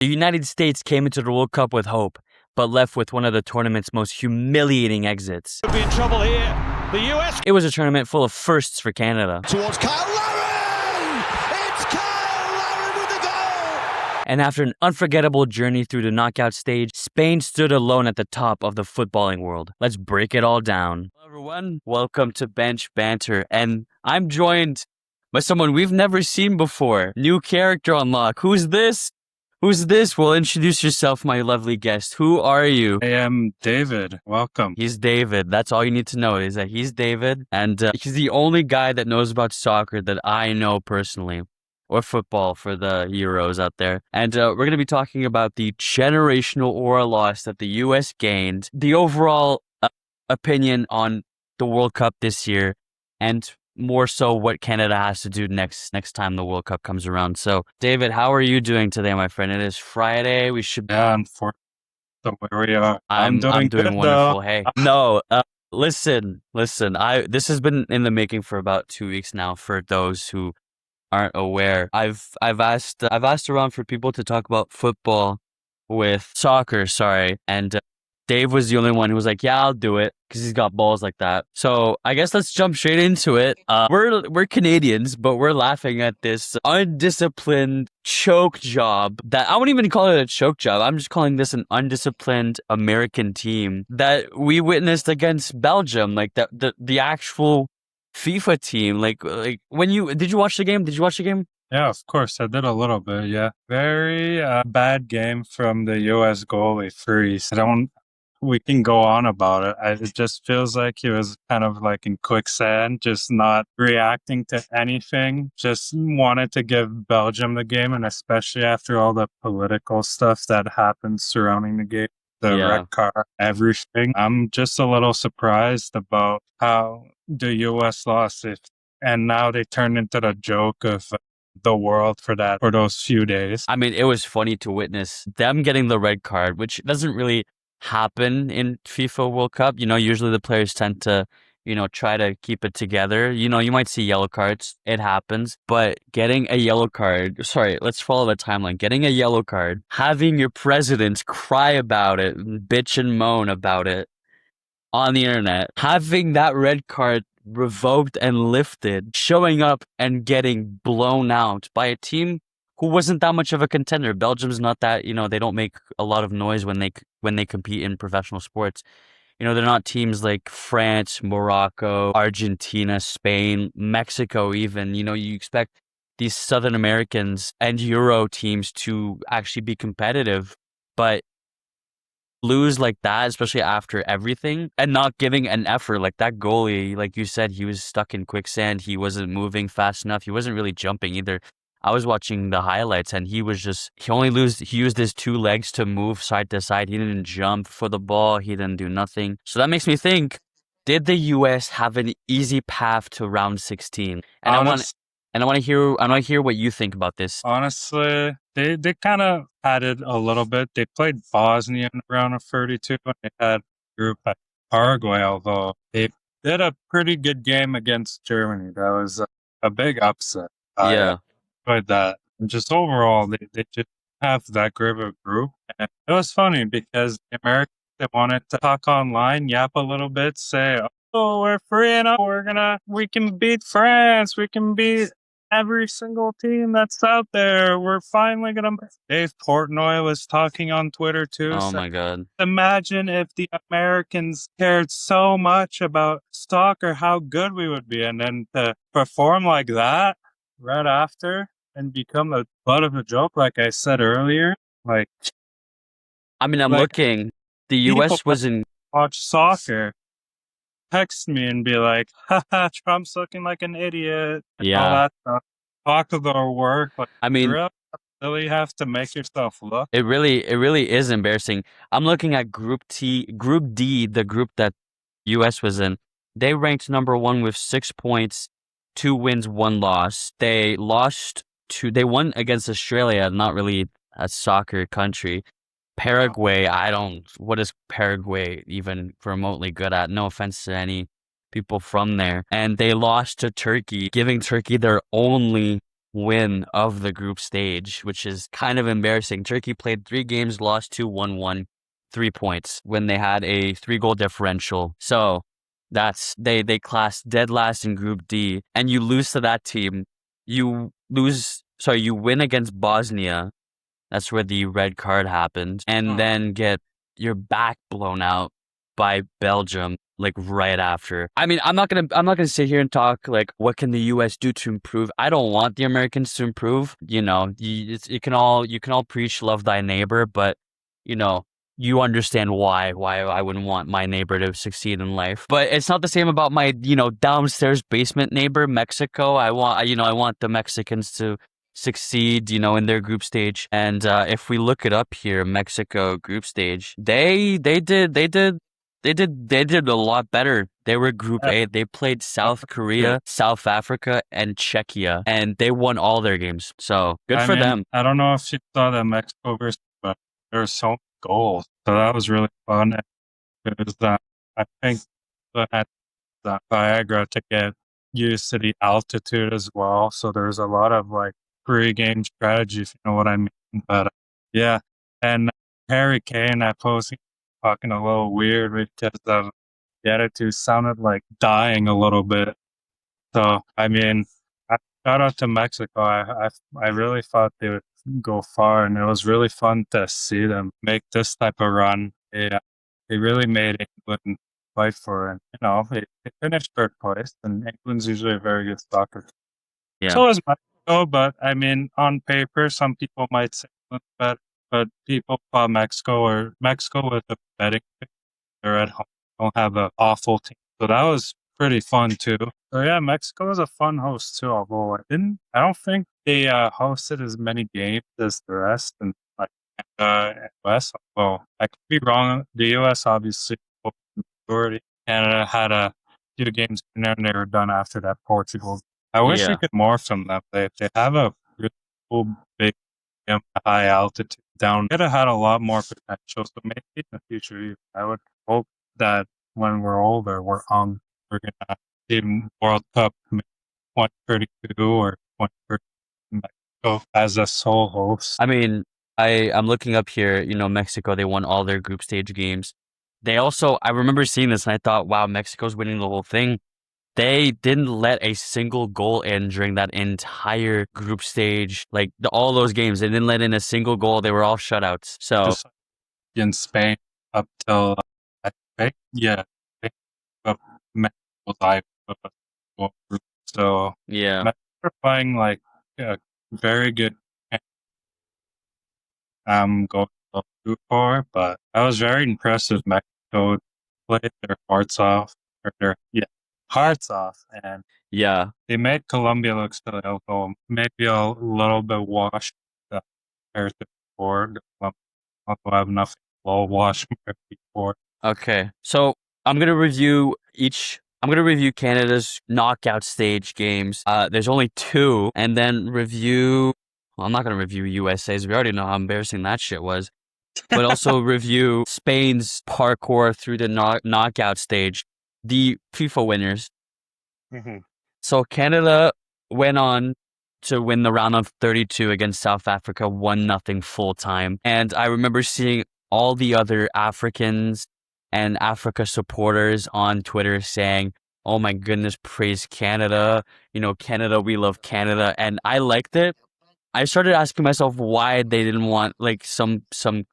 The United States came into the World Cup with hope, but left with one of the tournament's most humiliating exits. Could be in trouble here. The US. It was a tournament full of firsts for Canada. Towards Kyle Lowry! It's Kyle Lowry with the goal! And after an unforgettable journey through the knockout stage, Spain stood alone at the top of the footballing world. Let's break it all down. Hello everyone, welcome to Bench Banter, and I'm joined by someone we've never seen before. New character unlock. Who's this? Who's this? Well, introduce yourself, my lovely guest. Who are you? I am David. Welcome. He's David. That's all you need to know is that he's David. And he's the only guy that knows about soccer that I know personally. Or football for the Euros out there. And we're going to be talking about the generational aura loss that the U.S. gained, the overall opinion on the World Cup this year, and more so what Canada has to do next time the World Cup comes around. So, David, how are you doing today, my friend? It is Friday. We should. Yeah, unfortunately, where we are. I'm doing good, wonderful. though. Hey, no, listen. This has been in the making for about 2 weeks now. For those who aren't aware, I've asked around for people to talk about football with soccer. Sorry, and Dave was the only one who was like, "Yeah, I'll do it," because he's got balls like that. So I guess let's jump straight into it. We're Canadians, but we're laughing at this undisciplined choke job that I wouldn't even call it a choke job. I'm just calling this an undisciplined American team that we witnessed against Belgium, like the actual FIFA team. Like when did you watch the game? Did you watch the game? Yeah, of course. I did a little bit, yeah. Very bad game from the U.S. goalie, Freeze. We can go on about it. It just feels like he was kind of like in quicksand, just not reacting to anything. Just wanted to give Belgium the game, and especially after all the political stuff that happened surrounding the game, the red card, everything. I'm just a little surprised about how the U.S. lost it, and now they turned into the joke of the world for those few days. I mean, it was funny to witness them getting the red card, which doesn't really happen in FIFA World Cup. Usually the players tend to, try to keep it together. You might see yellow cards. It happens. But getting a yellow card, sorry, let's follow the timeline. Getting a yellow card, having your president cry about it, bitch and moan about it on the internet, having that red card revoked and lifted, showing up and getting blown out by a team who wasn't that much of a contender. Belgium's not that, they don't make a lot of noise when they compete in professional sports. They're not teams like France, Morocco, Argentina, Spain, Mexico even. You expect these Southern Americans and Euro teams to actually be competitive, but lose like that, especially after everything, and not giving an effort. Like that goalie, like you said, he was stuck in quicksand. He wasn't moving fast enough. He wasn't really jumping either. I was watching the highlights and he used his 2 legs to move side to side. He didn't jump for the ball. He didn't do nothing. So that makes me think, did the US have an easy path to round 16? And I want to hear what you think about this. Honestly, they kind of had it a little bit. They played Bosnia in the round of 32 and they had a group at Paraguay, although they did a pretty good game against Germany. That was a big upset. That just overall, they just have that great of a group. And it was funny because the Americans, they wanted to talk online, yap a little bit, say, "Oh, we're free enough. We can beat France. We can beat every single team that's out there. We're finally gonna." Dave Portnoy was talking on Twitter too. Oh my God! Imagine if the Americans cared so much about soccer, how good we would be, and then to perform like that right after and become a butt of a joke, like I said earlier. I'm looking. The U.S. was in watch soccer, text me and be like, "Haha, Trump's looking like an idiot." And all that stuff. Talk of their work. You really have to make yourself look. It really is embarrassing. I'm looking at Group D, the group that U.S. was in. They ranked number 1 with 6 points, 2 wins, 1 loss. They won against Australia, not really a soccer country. Paraguay, what is Paraguay even remotely good at? No offense to any people from there. And they lost to Turkey, giving Turkey their only win of the group stage, which is kind of embarrassing. Turkey played 3 games, lost 2, won 3 points when they had a 3-goal differential. So they classed dead last in Group D, and you lose to that team. You win against Bosnia. That's where the red card happened, and then get your back blown out by Belgium like right after. I mean, I'm not gonna sit here and talk like what can the U.S. do to improve. I don't want the Americans to improve. You can all preach love thy neighbor, but you know you understand why I wouldn't want my neighbor to succeed in life. But it's not the same about my downstairs basement neighbor, Mexico. I want the Mexicans to succeed, in their group stage. And if we look it up here, Mexico group stage, they did a lot better. They were Group A. They played South Korea, South Africa, and Czechia, and they won all their games. So good for them. I don't know if you saw the Mexico versus, but there were so many goals, so that was really fun. Because I think that had that Viagra to get used to the altitude as well. So there's a lot of like pre-game strategy, if you know what I mean. But yeah, and Harry Kane, I post talking a little weird because the attitude sounded like dying a little bit. So I mean, shout out to Mexico. I really thought they would go far, and it was really fun to see them make this type of run. They really made England fight for it. They finished third place, and England's usually a very good soccer team. Yeah. So is Mexico, but I mean, on paper, some people might say England's better, but people thought Mexico with the betting pick. They're at home, don't have an awful team. So that was pretty fun too. So yeah, Mexico was a fun host too, although I don't think they hosted as many games as the rest and like US. Well, I could be wrong. The US obviously hosted the majority. Canada had a few games in there and they were done after that. Portugal. I wish we Yeah. could more from them. They have a really cool big high altitude down. Could have had a lot more potential. So maybe in the future, I would hope that when we're older, we're gonna see World Cup 2032 or 2030 Mexico as a sole host. I mean, I'm looking up here, Mexico, they won all their group stage games. I remember seeing this and I thought, wow, Mexico's winning the whole thing. They didn't let a single goal in during that entire group stage. Like all those games, they didn't let in a single goal. They were all shutouts. So Just like in Spain up till I think, yeah, I think up Mexico died. So yeah. Mexico playing like a very good going to for, but I was very impressed with Mexico. Played their hearts off, hearts off, and Yeah. they made Colombia look silly, although maybe a little bit washed compared to before. Although I have nothing low wash compared to before. Okay. So I'm gonna review Canada's knockout stage games. There's only 2, and then well, I'm not gonna review USA's. We already know how embarrassing that shit was. But also review Spain's parkour through the knockout stage, the FIFA winners. So Canada went on to win the round of 32 against South Africa 1-0 full time. And I remember seeing all the other Africans and Africa supporters on Twitter saying, "Oh my goodness, praise Canada. Canada, we love Canada." And I liked it. I started asking myself why they didn't want like some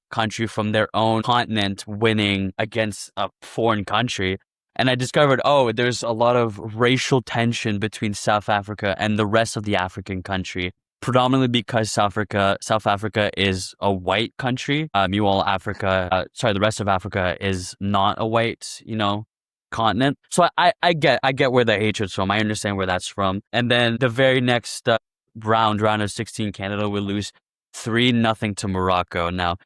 country from their own continent winning against a foreign country. And I discovered, there's a lot of racial tension between South Africa and the rest of the African country, predominantly because South Africa is a white country. The rest of Africa is not a white, continent. So I get where the hatred's from. I understand where that's from. And then the very next round of 16, Canada will lose 3-0 to Morocco. Now,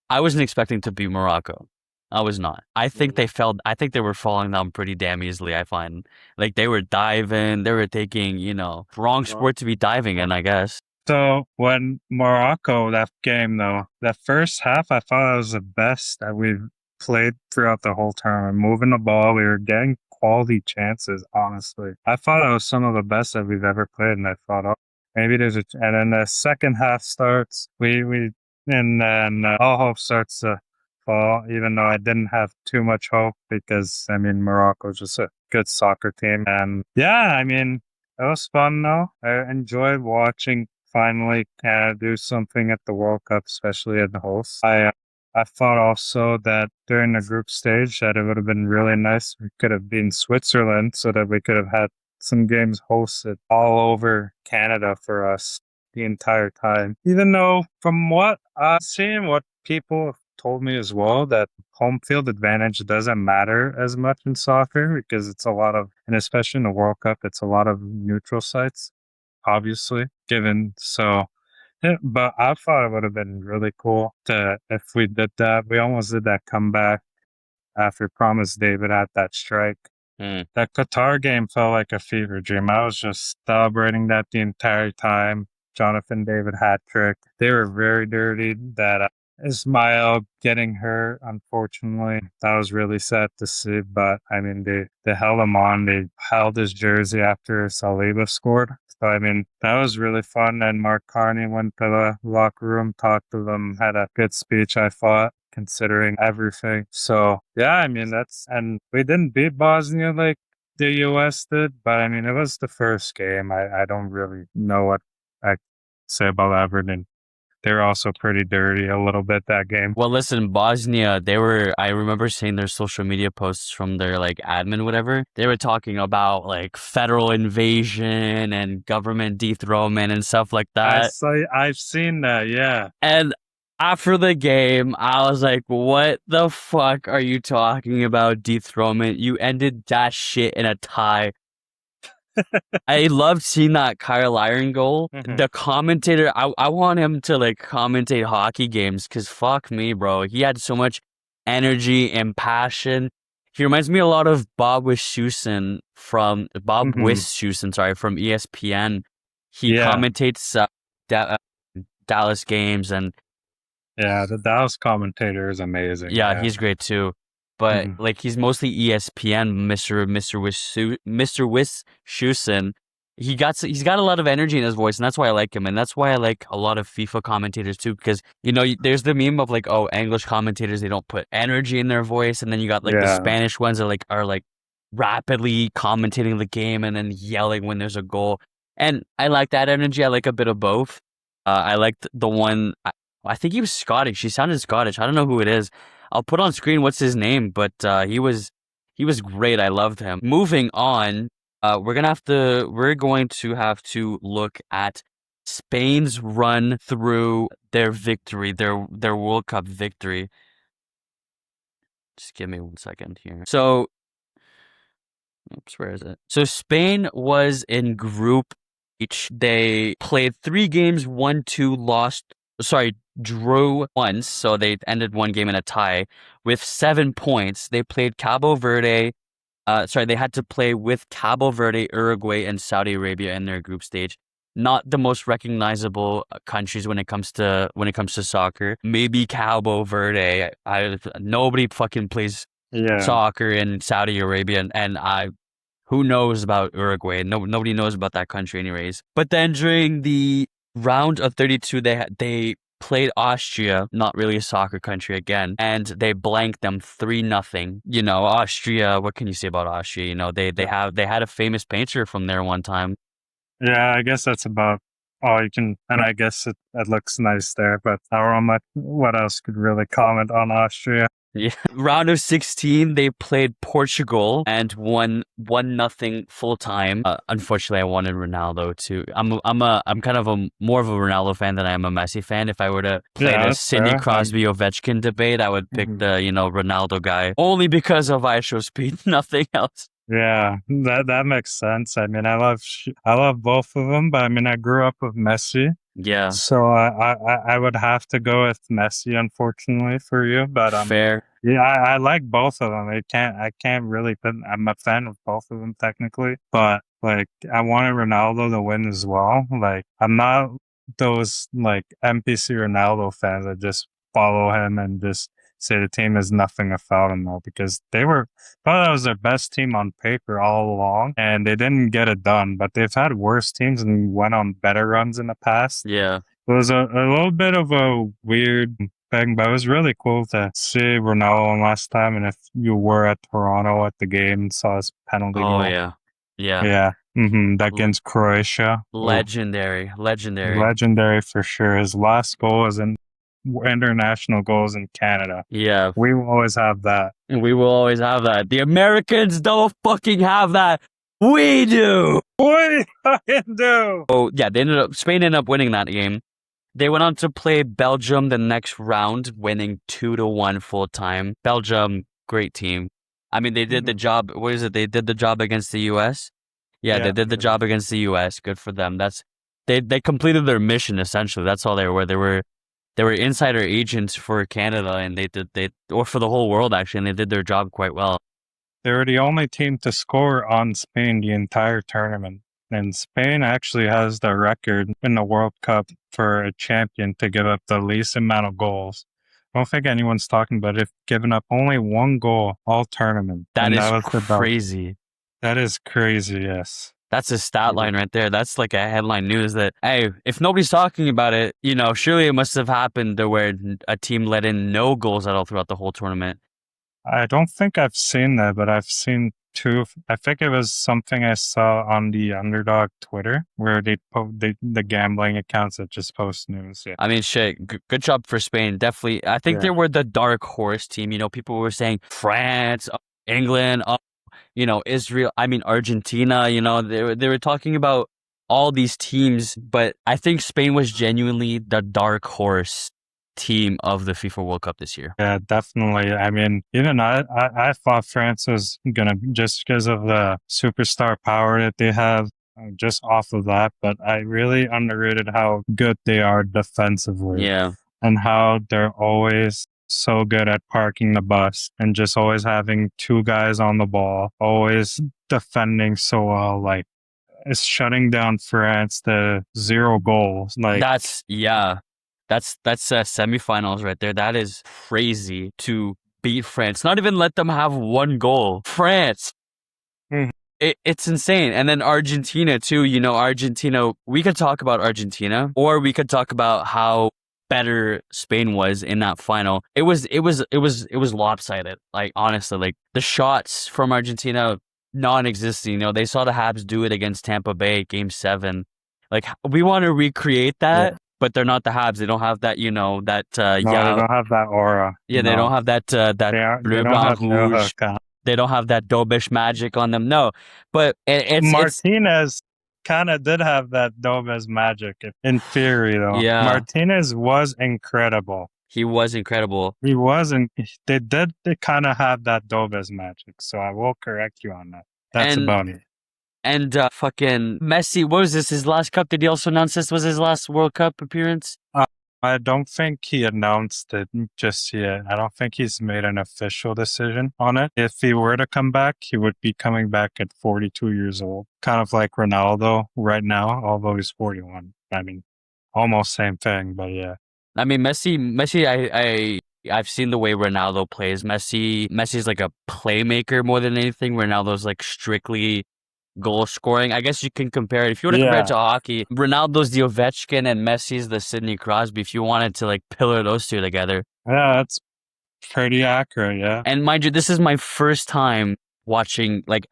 I wasn't expecting to beat Morocco. I was not. I think they were falling down pretty damn easily, I find. Like they were diving, they were taking, wrong sport to be diving in, I guess. So when Morocco, that game though, that first half, I thought it was the best that we've played throughout the whole tournament. Moving the ball, we were getting quality chances, honestly. I thought it was some of the best that we've ever played, and I thought, maybe there's and then the second half starts. And then all hope starts to fall. Even though I didn't have too much hope because I mean Morocco's just a good soccer team, and yeah, I mean it was fun though. I enjoyed watching finally Canada do something at the World Cup, especially at the host. I thought also that during the group stage that it would have been really nice. We could have been Switzerland so that we could have had some games hosted all over Canada for us the entire time. Even though from what I've seen, what people have told me as well, that home field advantage doesn't matter as much in soccer because it's a lot of, and especially in the World Cup, it's a lot of neutral sites, obviously, given so. Yeah, but I thought it would have been really cool to if we did that. We almost did that comeback after Promise David had that strike. Hmm. That Qatar game felt like a fever dream. I was just celebrating that the entire time. Jonathan David hat trick. They were very dirty. That Ismail getting hurt, unfortunately, that was really sad to see. But I mean, they held him on. They held his jersey after Saliba scored. So I mean, that was really fun. And Mark Carney went to the locker room, talked to them, had a good speech. I thought, considering everything. So yeah, I mean and we didn't beat Bosnia like the US did, but I mean it was the first game. I don't really know what I say about Everton. They're also pretty dirty a little bit that game. Well, listen, Bosnia, I remember seeing their social media posts from their like admin, whatever. They were talking about like federal invasion and government dethronement and stuff like that. I've seen that, yeah. And after the game, I was like, what the fuck are you talking about, dethronement? You ended that shit in a tie. I loved seeing that Kyle Iron goal. Mhm. The commentator, I want him to like commentate hockey games because fuck me, bro. He had so much energy and passion. He reminds me a lot of Bob Wischusen from ESPN. He Yeah. commentates Dallas games, and Yeah, the Dallas commentator is amazing. yeah, Yeah. he's great too. But Mhm. like he's mostly ESPN, Mr. Wischusen. He's got a lot of energy in his voice, and that's why I like him, and that's why I like a lot of FIFA commentators too. Because there's the meme of like, oh, English commentators, they don't put energy in their voice, and then you got like the Yeah. Spanish ones that are like rapidly commentating the game and then yelling when there's a goal. And I like that energy. I like a bit of both. I liked the one. I think he was Scottish. He sounded Scottish. I don't know who it is. I'll put on screen what's his name, but he was great. I loved him. Moving on, we're going to have to look at Spain's run through their victory, their World Cup victory. Just give me 1 second here. So, oops, where is it? So Spain was in Group H. They played 3 games, won 2, drew once. So they ended 1 game in a tie with 7 points. They played Cabo Verde. They had to play with Cabo Verde, Uruguay, and Saudi Arabia in their group stage. Not the most recognizable countries when it comes to soccer. Maybe Cabo Verde. Nobody fucking plays Yeah. soccer in Saudi Arabia, and who knows about Uruguay? Nobody knows about that country, anyways. But then during the round of 32, they played Austria, not really a soccer country again, and they blanked them 3-0. Austria. What can you say about Austria? They had a famous painter from there one time. Yeah, I guess that's about all you can, and I guess it looks nice there, but I don't know what else could really comment on Austria. Yeah. Round of 16, they played Portugal and won 1-0 full time. Unfortunately, I wanted Ronaldo too. I'm kind of more of a Ronaldo fan than I am a Messi fan. If I were to play Yeah, the that's Sidney fair. Crosby Ovechkin debate, I would pick Mhm. the Ronaldo guy only because of I show speed, nothing else. Yeah, that makes sense. I mean, I love both of them, but I mean, I grew up with Messi, Yeah, so I would have to go with Messi, unfortunately for you. But fair. yeah, I like both of them. I can't really put. I'm a fan of both of them technically, but like I wanted Ronaldo to win as well. Like I'm not those like NPC Ronaldo fans that just follow him and just say the team is nothing without him though, because they were thought that was their best team on paper all along, and they didn't get it done. But they've had worse teams and went on better runs in the past. Yeah. It was a little bit of a weird thing, but it was really cool to see Ronaldo last time. And if you were at Toronto at the game and saw his penalty Oh goal, yeah. Yeah. yeah, against Croatia, Legendary. legendary for sure. His last goal is in international goals in Canada. Yeah. We will always have that. And we will always have that. The Americans don't fucking have that. We do. We fucking do. Oh yeah, Spain ended up winning that game. They went on to play Belgium the next round, winning 2-1 full time. Belgium, great team. I mean, they did the job. What is it? They did the job against the U.S. Yeah, they did the job against the U.S. Good for them. They completed their mission essentially. That's all they were. They were insider agents for Canada, and or for the whole world actually, and they did their job quite well. They were the only team to score on Spain the entire tournament. And Spain actually has the record in the World Cup for a champion to give up the least amount of goals. I don't think anyone's talking about it. Giving up only one goal all tournament. That is was crazy. That is crazy, yes. That's a stat line right there. That's like a headline news that, hey, if nobody's talking about it, surely it must have happened to where a team let in no goals at all throughout the whole tournament. I don't think I've seen that, but I've seen two. I think it was something I saw on the Underdog Twitter where the gambling accounts that just post news. Yeah. I mean, shit, good job for Spain. Definitely. I think they were the dark horse team. People were saying France, England, Israel, Argentina, they were talking about all these teams, but I think Spain was genuinely the dark horse team of the FIFA World Cup this year. Yeah, definitely. I mean, even I thought France was gonna, just because of the superstar power that they have, just off of that, but I really underrated how good they are defensively. Yeah. And how they're always so good at parking the bus and just always having two guys on the ball, always defending so well. Like, it's shutting down France to 0 goals. Like, that's semifinals right there. That is crazy to beat France. Not even let them have one goal. France. It's insane. And then Argentina too. Argentina. We could talk about Argentina, or we could talk about how better Spain was in that final. It was lopsided. Like, honestly, like the shots from Argentina non-existent. They saw the Habs do it against Tampa Bay Game 7. Like, we want to recreate that, but they're not the Habs. They don't have that. They don't have that aura. Yeah, they don't have that bleu blanc rouge. They don't have that Dobish magic on them. No, but Martinez kind of did have that Dobes magic in theory, though. Yeah. Martinez was incredible. He was incredible. He wasn't. They kind of have that Dobes magic, so I will correct you on that. That's about it. And fucking Messi, what was this? His last cup? Did he also announce this was his last World Cup appearance? I don't think he announced it just yet. I don't think he's made an official decision on it. If he were to come back, he would be coming back at 42 years old. Kind of like Ronaldo right now, although he's 41. I mean, almost same thing, but yeah. I mean, Messi, I've seen the way Ronaldo plays. Messi's like a playmaker more than anything. Ronaldo's like strictly goal scoring. I guess you can compare it. If you were to compare it to hockey, Ronaldo's the Ovechkin and Messi's the Sidney Crosby. If you wanted to like pillar those two together. Yeah, that's pretty accurate, yeah. And mind you, this is my first time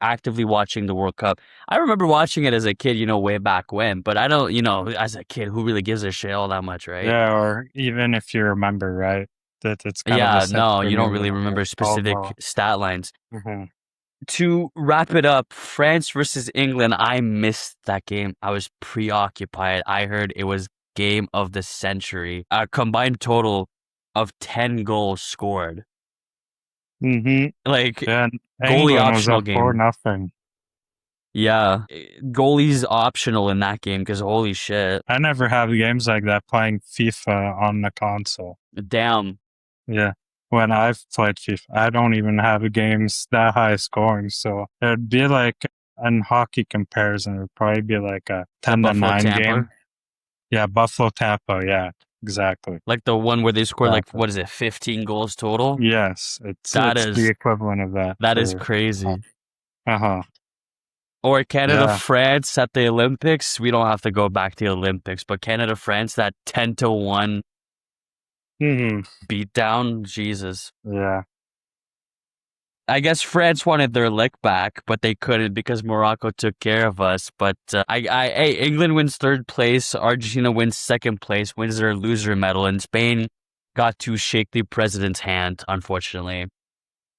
actively watching the World Cup. I remember watching it as a kid, way back when, but I don't, as a kid, who really gives a shit all that much, right? Yeah, or even if you remember, right? That it's kind of you don't really remember specific stat lines. To wrap it up, France versus England, I missed that game. I was preoccupied. I heard it was game of the century. A combined total of 10 goals scored. Like, goalie optional game. 4-0. Yeah, goalie's optional in that game because holy shit. I never have games like that playing FIFA on the console. Damn. Yeah. When I've played FIFA, I don't even have games that high scoring. So it'd be like, in hockey comparison, it would probably be like a 10-9 game. Yeah, Buffalo Tampa, yeah. exactly. Like the one where they scored like, Exactly. what is it, 15 goals total? Yes, it's That the is equivalent of that that is for. crazy. Uh-huh. Or Canada, Yeah. France at the Olympics. We don't have to go back to the Olympics, but Canada, France, that 10-1 Hmm. beatdown. Jesus. Yeah. I guess France wanted their lick back, but they couldn't because Morocco took care of us. But hey, England wins third place, Argentina wins second place, wins their loser medal, and Spain got to shake the president's hand, unfortunately.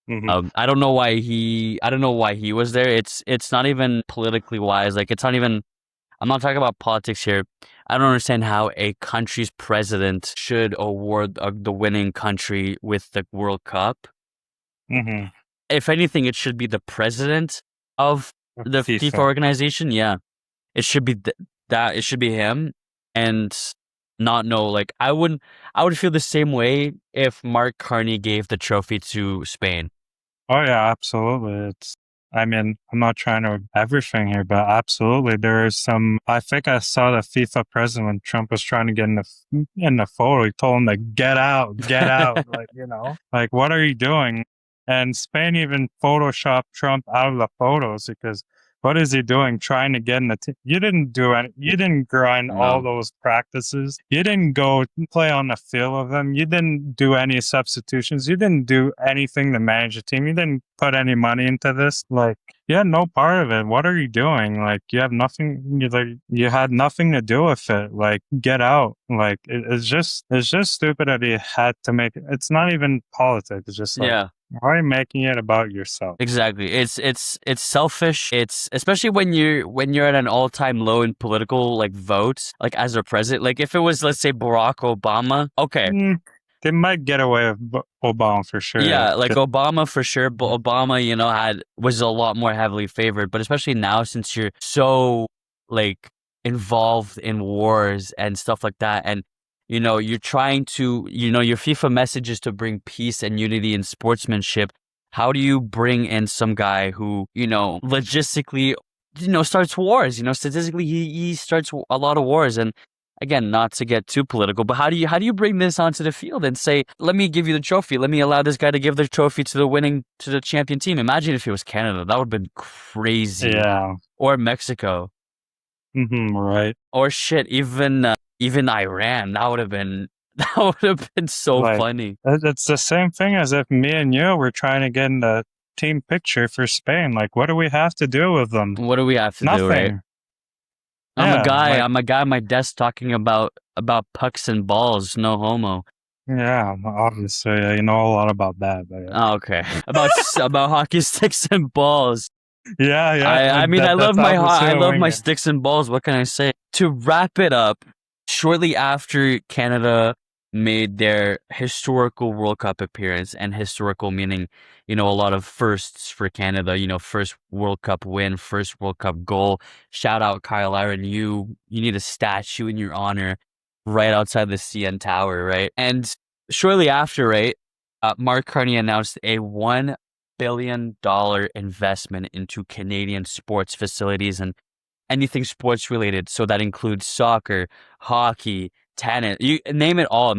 Hmm. I don't know why he was there. It's not even politically wise. Like it's not even. I'm not talking about politics here. I don't understand how a country's president should award the winning country with the World Cup. Hmm. If anything, it should be the president of the FIFA FIFA. organization. Yeah, it should be that. It should be him, and not know. Like I would feel the same way if Mark Carney gave the trophy to Spain. Oh yeah, absolutely. I mean, I'm not trying to everything here, but absolutely, there is some. I think I saw the FIFA president when Trump was trying to get in the photo. He told him to get out, like like what are you doing? And Spain even photoshopped Trump out of the photos because what is he doing? Trying to get in the. You didn't do any. You didn't grind all No. those practices. You didn't go play on the field with them. You didn't do any substitutions. You didn't do anything to manage the team. You didn't put any money into this. Like, you had no part of it. What are you doing? Like, you have nothing. You had nothing to do with it. Like, get out. Like, it's just stupid that he had to make it. It's not even politics. It's just like, Yeah. why are you making it about yourself? Exactly. It's selfish. It's especially when you're at an all-time low in political like votes, like as a president. Like if it was, let's say, Barack Obama, okay. Mm, they might get away with Obama for sure. Yeah, like Just- Obama for sure, but Obama, was a lot more heavily favored. But especially now since you're so like involved in wars and stuff like that, and you're trying to, your FIFA message is to bring peace and unity and sportsmanship. How do you bring in some guy who, logistically, starts wars? Statistically, he starts a lot of wars, and again, not to get too political, but how do you bring this onto the field and say, let me give you the trophy, let me allow this guy to give the trophy to the champion team? Imagine if it was Canada, that would have been crazy, yeah. or Mexico, Right. or shit, even Iran. That would have been that would have been so Like, funny. it's the same thing as if me and you were trying to get in the team picture for Spain. Like, what do we have to do with them? What do we have to do, right? Nothing. I'm a Yeah, guy. like, I'm a guy at my desk talking about pucks and balls. No homo. yeah, obviously, you know a lot about that, but Oh, okay. About hockey sticks and balls. yeah, I mean, that's I obviously a love my winger. sticks and balls. What can I say? To wrap it up, shortly after Canada made their historical World Cup appearance, and historical meaning, a lot of firsts for Canada, first World Cup win, first World Cup goal. Shout out Kyle Aaron. You need a statue in your honor right outside the CN Tower, right? And shortly after, right, Mark Carney announced a $1 billion investment into Canadian sports facilities and anything sports related. So that includes soccer, hockey, tennis. You name it all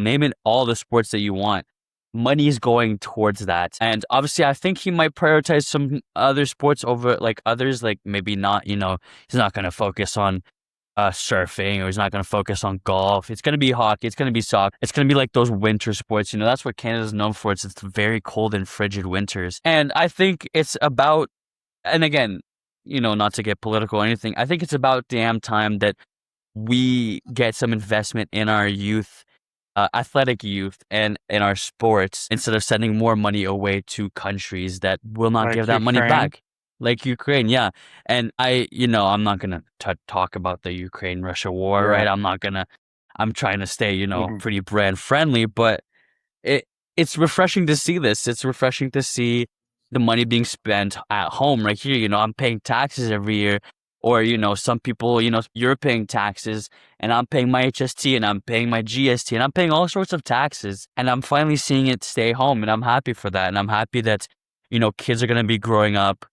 the sports that you want. Money is going towards that. And obviously I think he might prioritize some other sports over like others, like maybe not, he's not gonna focus on surfing, or he's not going to focus on golf. It's going to be hockey. It's going to be soccer. It's going to be like those winter sports. That's what Canada's known for. It's very cold and frigid winters. And I think it's about, and again, not to get political or anything, I think it's about damn time that we get some investment in our youth, athletic youth, and in our sports, instead of sending more money away to countries that will not give Like that money Ukraine. back. Like Ukraine, yeah. And I'm not going to talk about the Ukraine-Russia war, Yeah. right? I'm trying to stay, Mhm. pretty brand friendly, but it it's refreshing to see this. It's refreshing to see the money being spent at home right here. I'm paying taxes every year. Or, some people, you're paying taxes and I'm paying my HST and I'm paying my GST and I'm paying all sorts of taxes, and I'm finally seeing it stay home, and I'm happy for that. And I'm happy that, kids are going to be growing up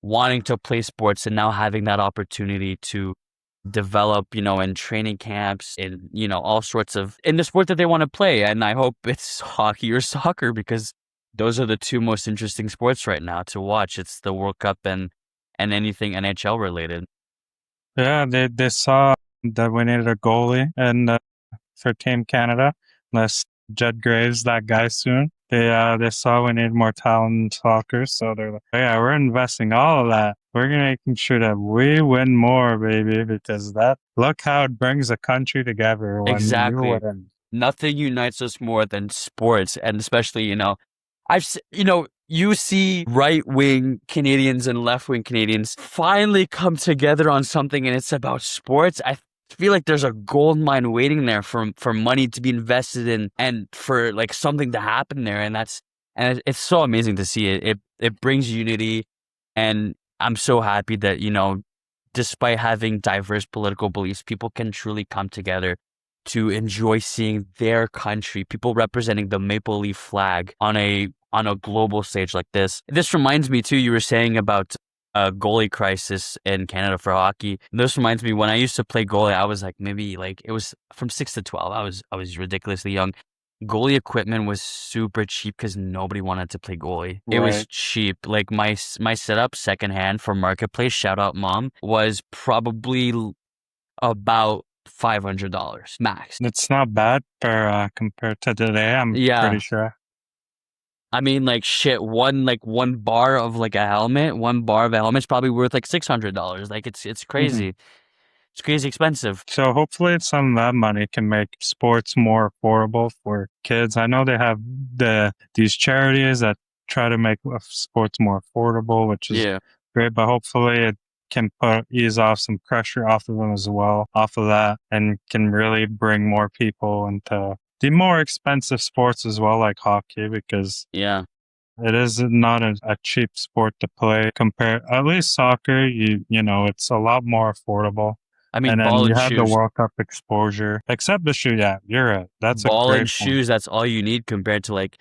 wanting to play sports and now having that opportunity to develop, in training camps, in, all sorts of, in the sport that they want to play. And I hope it's hockey or soccer, because those are the two most interesting sports right now to watch. It's the World Cup and anything NHL related. Yeah, they saw that we needed a goalie and for Team Canada, unless Jed Graves that guy soon. They saw we need more talent in soccer, so they're like, yeah, we're investing all of that. We're making sure that we win more, baby, because look how it brings a country together when you Exactly. win. Nothing unites us more than sports, and especially, you see right-wing Canadians and left-wing Canadians finally come together on something, and it's about sports. I feel like there's a gold mine waiting there for money to be invested in, and for like something to happen there, and it's so amazing to see it. It brings unity, and I'm so happy that, despite having diverse political beliefs, people can truly come together to enjoy seeing their country, people representing the maple leaf flag on a global stage like this. This reminds me too, you were saying about a goalie crisis in Canada for hockey. This reminds me, when I used to play goalie, I was like, maybe like, it was from 6 to 12. I was ridiculously young. Goalie equipment was super cheap because nobody wanted to play goalie. It was Right. cheap. Like my setup secondhand for Marketplace, shout out mom, was probably about $500 max. It's not bad compared to today, I'm pretty Yeah. sure. I mean, like, shit, one bar of like a helmet, one bar of a helmet's probably worth like $600. Like, it's Mhm. crazy. It's crazy expensive. So hopefully some of that money can make sports more affordable for kids. I know they have these charities that try to make sports more affordable, which is Yeah. great, but hopefully it can ease off some pressure off of them as well, off of that, and can really bring more people into the more expensive sports as well, like hockey, because Yeah. it is not a cheap sport to play compared, at least soccer, it's a lot more affordable. I mean, And then ball you and have the shoes. World Cup exposure, except the shoot. Yeah, you're right. That's a Ball great and point. shoes, that's all you need compared to like,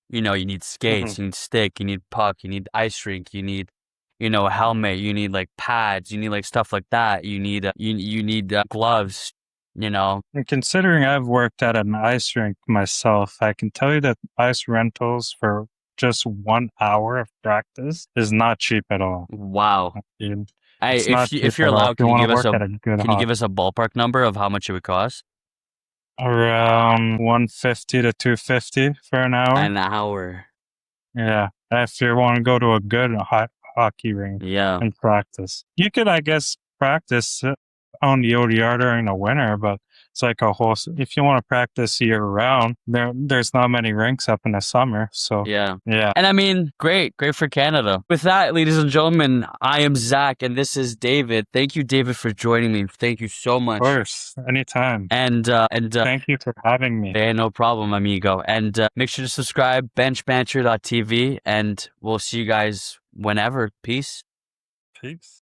you need skates, you need stick, you need puck, you need ice rink, you need, a helmet, you need like pads, you need like stuff like that. You need, you need gloves, And considering I've worked at an ice rink myself, I can tell you that ice rentals for just 1 hour of practice is not cheap at all. Wow. Dude, Hey, it's not cheap if you're at all if allowed, you want to work at a good can you give hockey. us a ballpark number of how much it would cost? Around 150 to 250 for an hour. An hour. Yeah, if you want to go to a good hockey rink Yeah. and practice, you could, I guess, practice on the ODR during the winter, but it's like a whole. If you want to practice year round, there's not many rinks up in the summer. So Yeah. yeah, And I mean, great for Canada. With that, ladies and gentlemen, I am Zach and this is David. Thank you, David, for joining me. Thank you so of much. course, anytime. And Thank you for having me. yeah, no problem, amigo. And make sure to subscribe, benchbanter.tv, and we'll see you guys whenever. Peace. Peace.